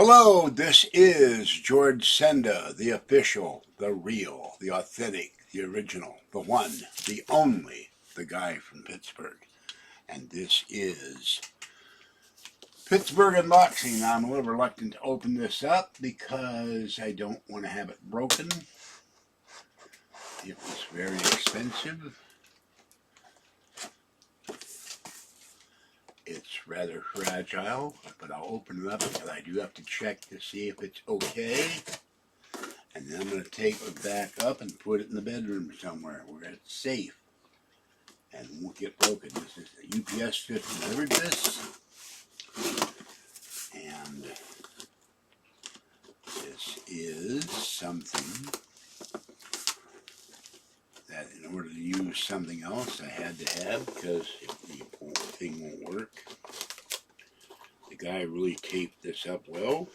Hello, this is George Senda, the official, the real, the authentic, the original, the one, the only, the guy from Pittsburgh. And this is Pittsburgh Unboxing. I'm a little reluctant to open this up because I don't want to have it broken. It was very expensive. It's rather fragile, but I'll open it up because I do have to check to see if it's okay. And then I'm going to take it back up and put it in the bedroom somewhere where it's safe and won't get broken. This is the UPS just delivered this. And this is something that in order to use something else I had to have because the whole thing won't work. The guy really taped this up well.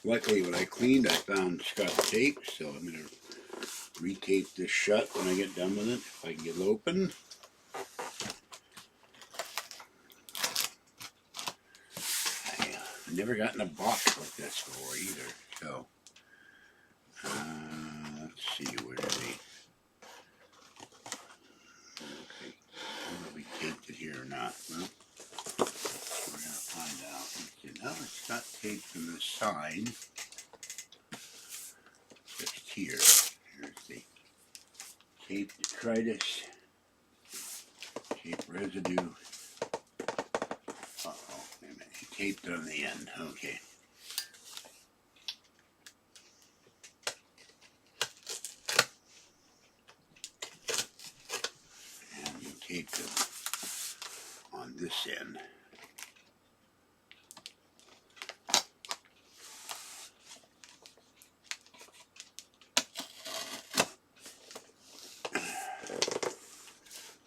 Luckily when I cleaned I found Scotch tape, so I'm going to re-tape this shut when I get done with it, if I can get it open. I've never gotten a box like this before either, so let's see, where did we, okay, I don't know if we taped it here or not. Well, we're going to find out. Okay, now it's got taped from the side, just here. Here's the tape detritus, tape residue. Uh-oh, wait a minute, he taped it on the end, okay. And you taped it on this end.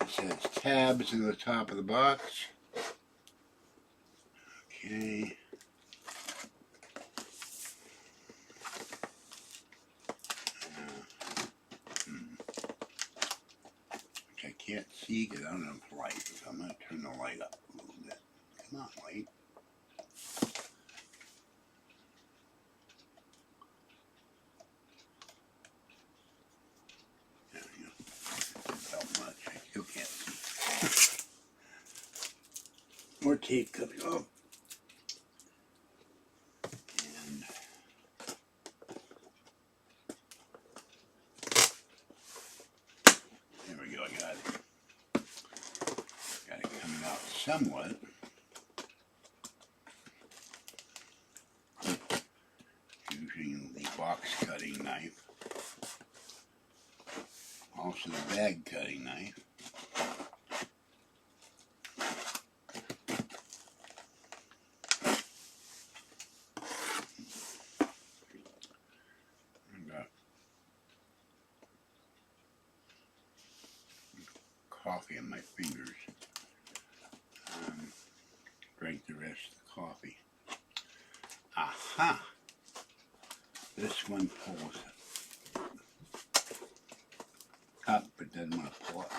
It says tabs in the top of the box. Okay. Which I can't see because I don't have the light, so I'm going to turn the light up a little bit. Come on, light. There we go. Didn't help much. I still can't see. More tape coming off. And there we go, I got it. Got it coming out somewhat. Using the box cutting knife. Also the bag cutting knife. I've got coffee on my fingers. Drank the rest of the coffee. Aha! This one pulls up but doesn't want to pull up.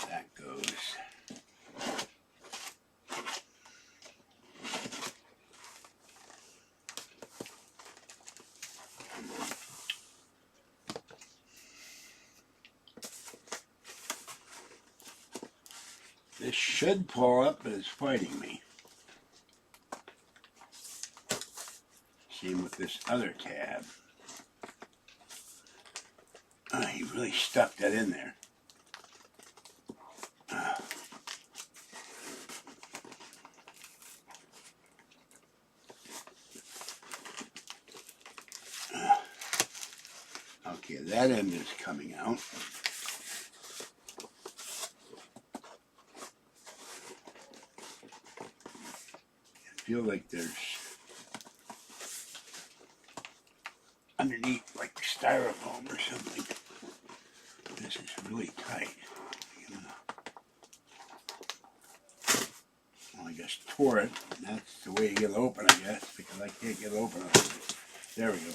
That goes. This should pull up, but it's fighting me. Same with this other tab. He really stuck that in there. Okay, that end is coming out. I feel like there's underneath like styrofoam or something. This is really tight. Well, I just tore it. That's the way you get it open, I guess, because I can't get it open. There we go.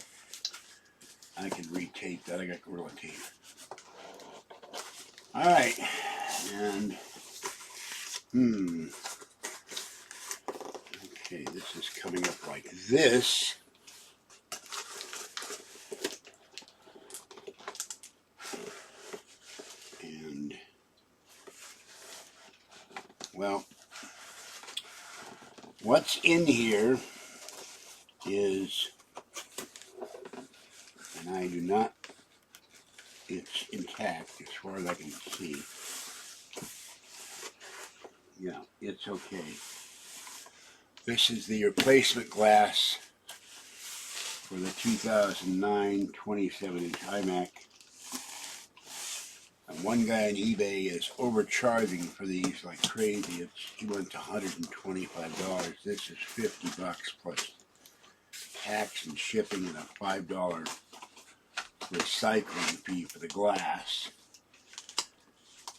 I can retape that. I got Gorilla Tape. Alright, and, okay, this is coming up like this. And, well, what's in here is, and I do not, it's intact as far as I can see. Yeah, it's okay. This is the replacement glass for the 2009 27-inch IMAC. And one guy on eBay is overcharging for these like crazy. He went to $125. This is $50 plus tax and shipping and a $5 recycling fee for the glass,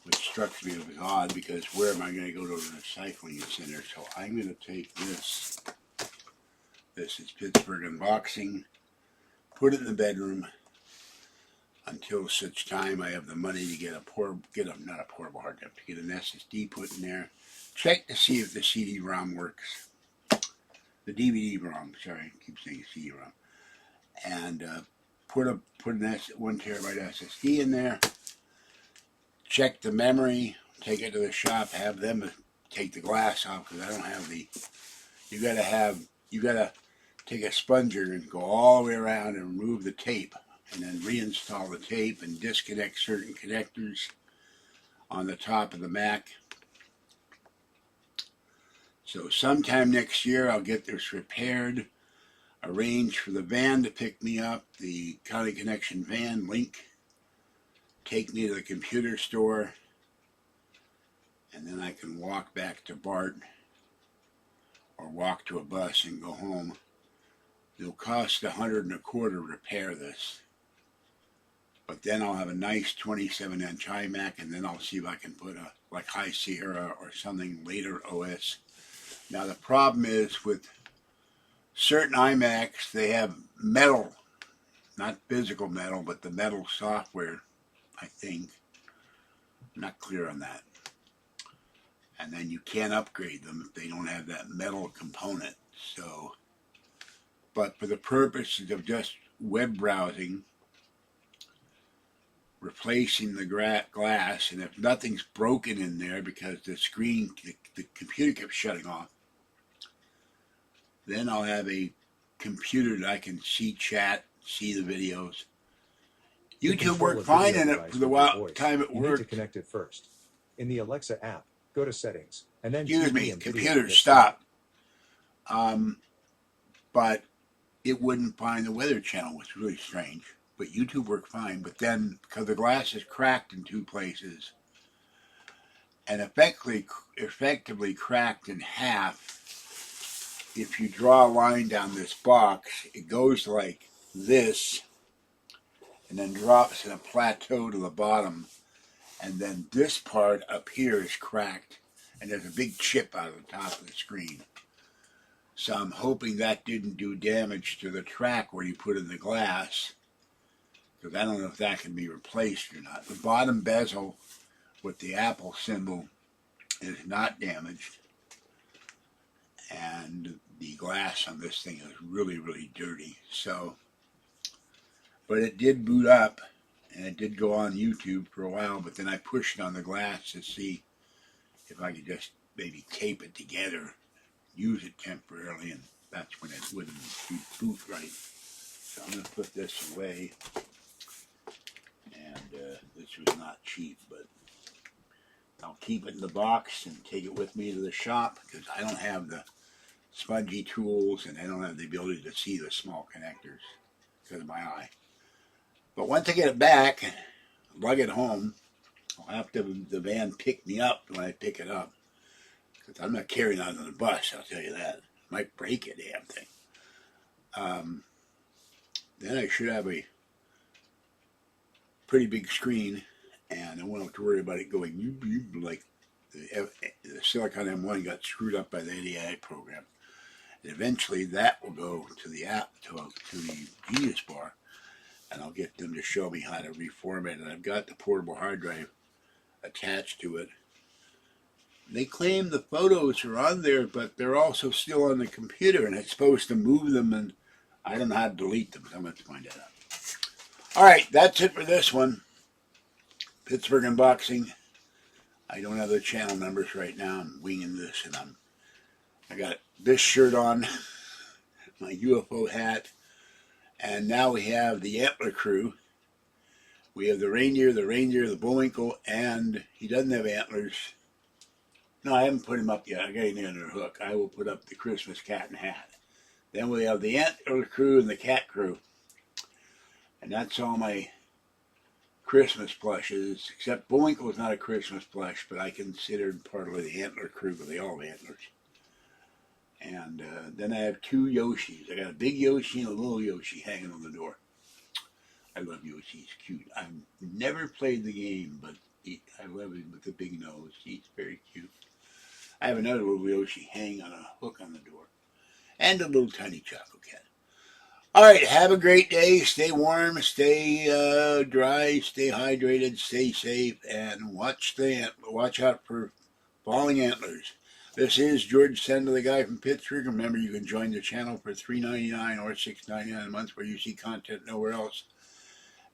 which struck me as odd because where am I going to go to a recycling center? So I'm going to take this. This is Pittsburgh unboxing. Put it in the bedroom until such time I have the money to get not a portable hard drive, to get an SSD put in there. Check to see if the CD-ROM works. The DVD-ROM, sorry, I keep saying CD-ROM. And put an 1 terabyte SSD in there. Check the memory. Take it to the shop. Have them take the glass off because I don't have the. You gotta take a sponger and go all the way around and remove the tape, and then reinstall the tape and disconnect certain connectors on the top of the Mac. So sometime next year I'll get this repaired, arrange for the van to pick me up, the County Connection van link, take me to the computer store, and then I can walk back to Bart or walk to a bus and go home. It'll cost $125 to repair this. But then I'll have a nice 27-inch iMac, and then I'll see if I can put a like High Sierra or something later OS. Now the problem is with certain iMacs, they have metal, not physical metal, but the metal software, I think. I'm not clear on that. And then you can't upgrade them if they don't have that metal component. So, but for the purposes of just web browsing, replacing the glass, and if nothing's broken in there because the screen, the computer kept shutting off, then I'll have a computer that I can see chat, see the videos. YouTube worked fine in it for the time it worked. You need to connect it first. In the Alexa app, go to Settings, and then excuse me, computer stop. But it wouldn't find the Weather Channel, which was really strange. But YouTube worked fine. But then, because the glass is cracked in 2 places, and effectively cracked in half, if you draw a line down this box, it goes like this, and then drops in a plateau to the bottom, and then this part up here is cracked, and there's a big chip out of the top of the screen. So I'm hoping that didn't do damage to the track where you put in the glass, because I don't know if that can be replaced or not. The bottom bezel with the Apple symbol is not damaged, and the glass on this thing is really, really dirty. So, but it did boot up, and it did go on YouTube for a while, but then I pushed on the glass to see if I could just maybe tape it together, use it temporarily, and that's when it wouldn't boot right. So I'm going to put this away, and this was not cheap, but I'll keep it in the box and take it with me to the shop, because I don't have the spongy tools, and I don't have the ability to see the small connectors because of my eye. But once I get it back, lug it home, I'll have to have the van pick me up when I pick it up, because I'm not carrying it on the bus, I'll tell you that. Might break a damn thing. Then I should have a pretty big screen, and I won't have to worry about it going like the Silicon M1 got screwed up by the AI program. Eventually that will go to the app, to the Genius Bar, and I'll get them to show me how to reformat it. I've got the portable hard drive attached to it. They claim the photos are on there, but they're also still on the computer, and it's supposed to move them, and I don't know how to delete them, so I'm going to find that out. All right, that's it for this one. Pittsburgh Unboxing. I don't have the channel numbers right now. I'm winging this, and I got this shirt on, my UFO hat, and now we have the Antler Crew. We have the reindeer, the Bullwinkle, and he doesn't have antlers. No, I haven't put him up yet. I got him under a hook. I will put up the Christmas cat and hat. Then we have the Antler Crew and the Cat Crew. And that's all my Christmas plushes, except Bullwinkle is not a Christmas plush, but I considered part of the Antler Crew, but they all have antlers. And then I have two Yoshis. I got a big Yoshi and a little Yoshi hanging on the door. I love Yoshi. He's cute. I've never played the game, but I love him with the big nose. He's very cute. I have another little Yoshi hanging on a hook on the door. And a little tiny chocolate cat. All right, have a great day. Stay warm, stay dry, stay hydrated, stay safe, and watch out for falling antlers. This is George Senda, the guy from Pittsburgh. Remember, you can join the channel for $3.99 or $6.99 a month, where you see content nowhere else.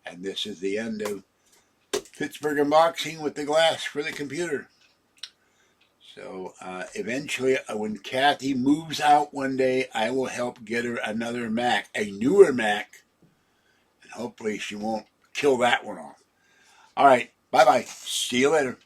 And this is the end of Pittsburgh Unboxing with the glass for the computer. So eventually, when Kathy moves out one day, I will help get her another Mac, a newer Mac, and hopefully she won't kill that one off. All right, bye-bye. See you later.